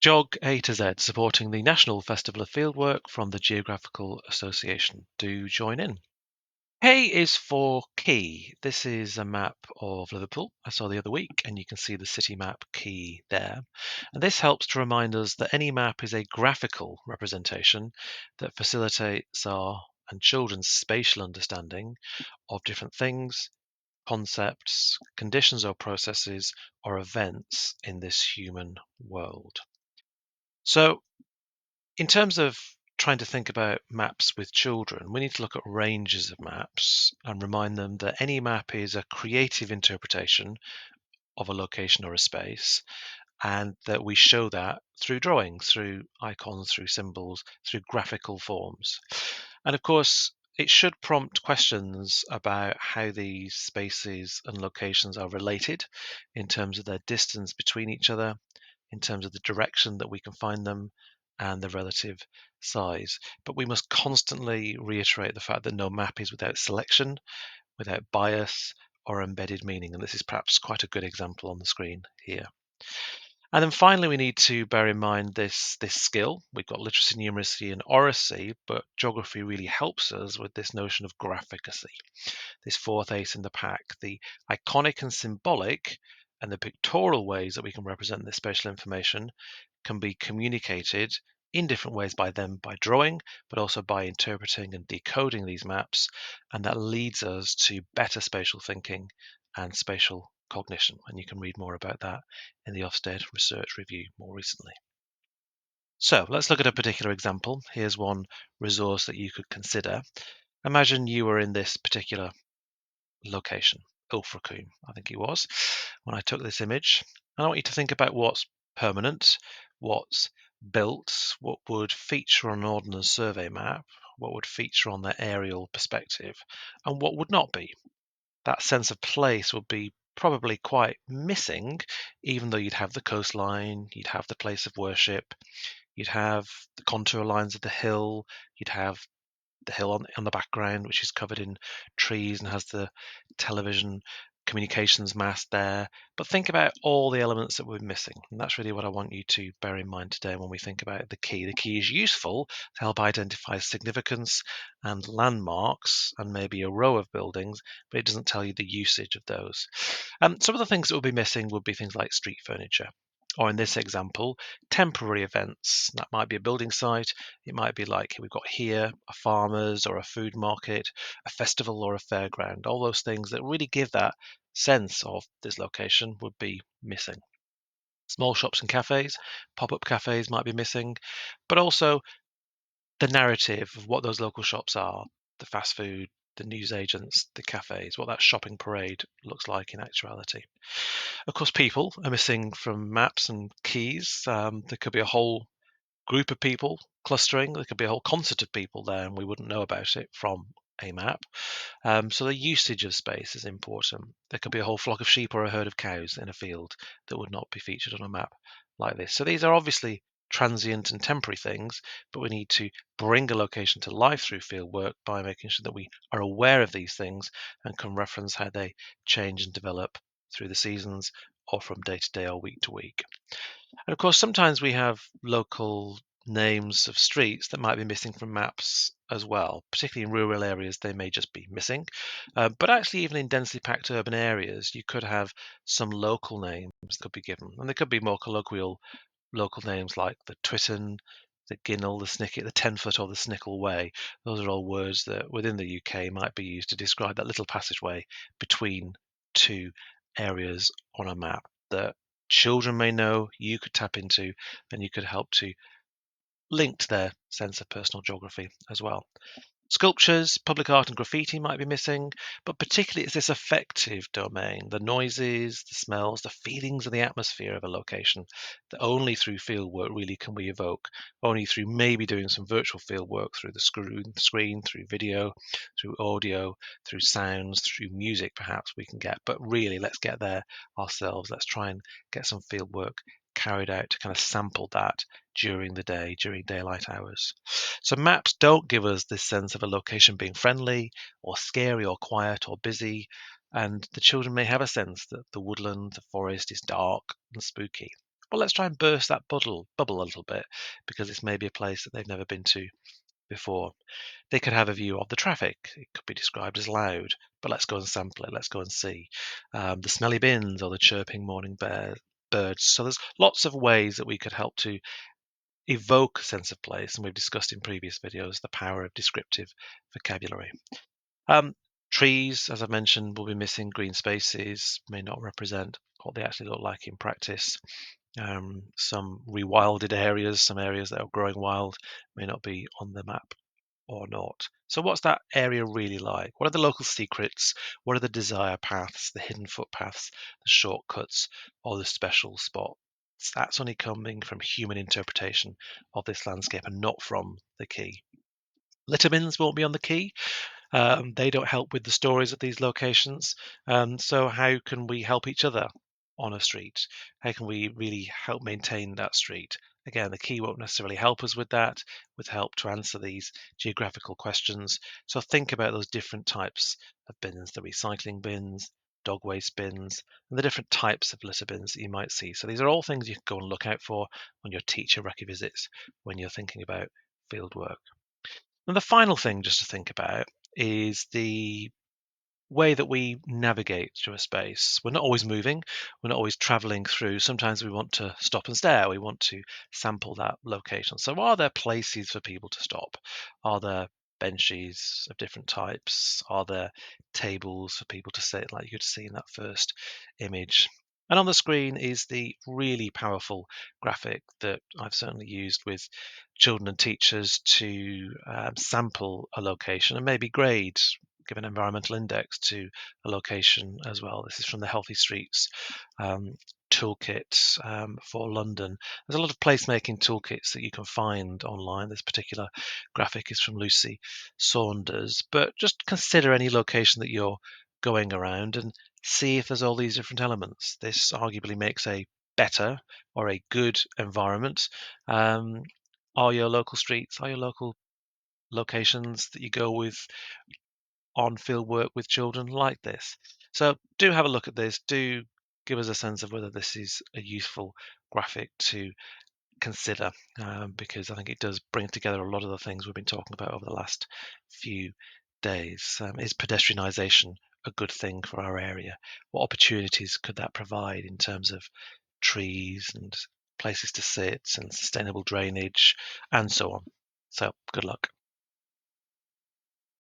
Geog A to Z, supporting the National Festival of Fieldwork from the Geographical Association. Do join in. K is for key. This is a map of Liverpool I saw the other week, and you can see the city map key there. And this helps to remind us that any map is a graphical representation that facilitates our and children's spatial understanding of different things, concepts, conditions or processes, or events in this human world. So, in terms of trying to think about maps with children, we need to look at ranges of maps and remind them that any map is a creative interpretation of a location or a space, and that we show that through drawings, through icons, through symbols, through graphical forms. And of course, it should prompt questions about how these spaces and locations are related in terms of their distance between each other, in terms of the direction that we can find them, and the relative size. But we must constantly reiterate the fact that no map is without selection, without bias, or embedded meaning. And this is perhaps quite a good example on the screen here. And then finally, we need to bear in mind this skill. We've got literacy, numeracy, and oracy, but geography really helps us with this notion of graphicacy, this fourth ace in the pack, the iconic and symbolic and the pictorial ways that we can represent this spatial information can be communicated in different ways by them by drawing, but also by interpreting and decoding these maps. And that leads us to better spatial thinking and spatial cognition. And you can read more about that in the Ofsted Research Review more recently. So let's look at a particular example. Here's one resource that you could consider. Imagine you were in this particular location, Ilfracombe, I think it was, when I took this image. And I want you to think about what's permanent, what's built, what would feature on an Ordnance Survey map, what would feature on the aerial perspective, and what would not be. That sense of place would be probably quite missing, even though you'd have the coastline, you'd have the place of worship, you'd have the contour lines of the hill, you'd have the hill on the background, which is covered in trees and has the television communications mast there. But think about all the elements that we're missing. And that's really what I want you to bear in mind today when we think about the key. The key is useful to help identify significance and landmarks and maybe a row of buildings, but it doesn't tell you the usage of those. Some of the things that will be missing would be things like street furniture, or in this example, temporary events. That might be a building site. It might be like we've got here a farmer's or a food market, a festival or a fairground. All those things that really give that sense of this location would be missing. Small shops and cafes, pop-up cafes might be missing, but also the narrative of what those local shops are, the fast food, the newsagents, the cafes, what that shopping parade looks like in actuality. Of course, people are missing from maps and keys. There could be a whole group of people clustering. There could be a whole concert of people there, and we wouldn't know about it from a map. So the usage of space is important. There could be a whole flock of sheep or a herd of cows in a field that would not be featured on a map like this. So these are obviously transient and temporary things, but we need to bring a location to life through field work by making sure that we are aware of these things and can reference how they change and develop through the seasons or from day to day or week to week. And of course, sometimes we have local names of streets that might be missing from maps as well. Particularly in rural areas, they may just be missing. But actually, even in densely packed urban areas, you could have some local names that could be given. And they could be more colloquial local names like the Twitton, the Ginnell, the Snicket, the Tenfoot, or the Snickle Way. Those are all words that within the UK might be used to describe that little passageway between two areas on a map that children may know, you could tap into, and you could help to link to their sense of personal geography as well. Sculptures, public art, and graffiti might be missing, but particularly it's this affective domain, the noises, the smells, the feelings of the atmosphere of a location that only through field work really can we evoke, only through maybe doing some virtual field work through the screen, through video, through audio, through sounds, through music perhaps we can get. But really, let's get there ourselves. Let's try and get some field work carried out to kind of sample that during the day, during daylight hours. So maps don't give us this sense of a location being friendly or scary or quiet or busy. And the children may have a sense that the woodland, the forest is dark and spooky. Well, let's try and burst that bubble a little bit because it's maybe a place that they've never been to before. They could have a view of the traffic. It could be described as loud, but let's go and sample it. Let's go and see the smelly bins or the chirping birds. So there's lots of ways that we could help to evoke a sense of place, and we've discussed in previous videos the power of descriptive vocabulary. Um, Trees, as I mentioned, will be missing. Green spaces may not represent what they actually look like in practice. Some rewilded areas, some areas that are growing wild, may not be on the map or not. So what's that area really like? What are the local secrets? What are the desire paths, the hidden footpaths, the shortcuts, or the special spots? That's only coming from human interpretation of this landscape and not from the key. Litter bins won't be on the key. They don't help with the stories at these locations. So how can we help each other on a street? How can we really help maintain that street? Again, the key won't necessarily help us with that, with help to answer these geographical questions. So think about those different types of bins, the recycling bins, dog waste bins, and the different types of litter bins that you might see. So these are all things you can go and look out for on your teacher recce visits when you're thinking about field work. And the final thing just to think about is the way that we navigate through a space. We're not always moving, we're not always traveling through. Sometimes we want to stop and stare, we want to sample that location. So, are there places for people to stop? Are there benches of different types? Are there tables for people to sit, like you could see in that first image? And on the screen is the really powerful graphic that I've certainly used with children and teachers to sample a location and maybe grade, give an environmental index to a location as well. This is from the Healthy Streets um, toolkit for London. There's a lot of placemaking toolkits that you can find online. This particular graphic is from Lucy Saunders, but just consider any location that you're going around and see if there's all these different elements. This arguably makes a better or a good environment. Um, are your local streets, are your local locations that you go with on field work with children like this? So do have a look at this. Do give us a sense of whether this is a useful graphic to consider, because I think it does bring together a lot of the things we've been talking about over the last few days. Is pedestrianisation a good thing for our area? What opportunities could that provide in terms of trees and places to sit and sustainable drainage and so on? So good luck.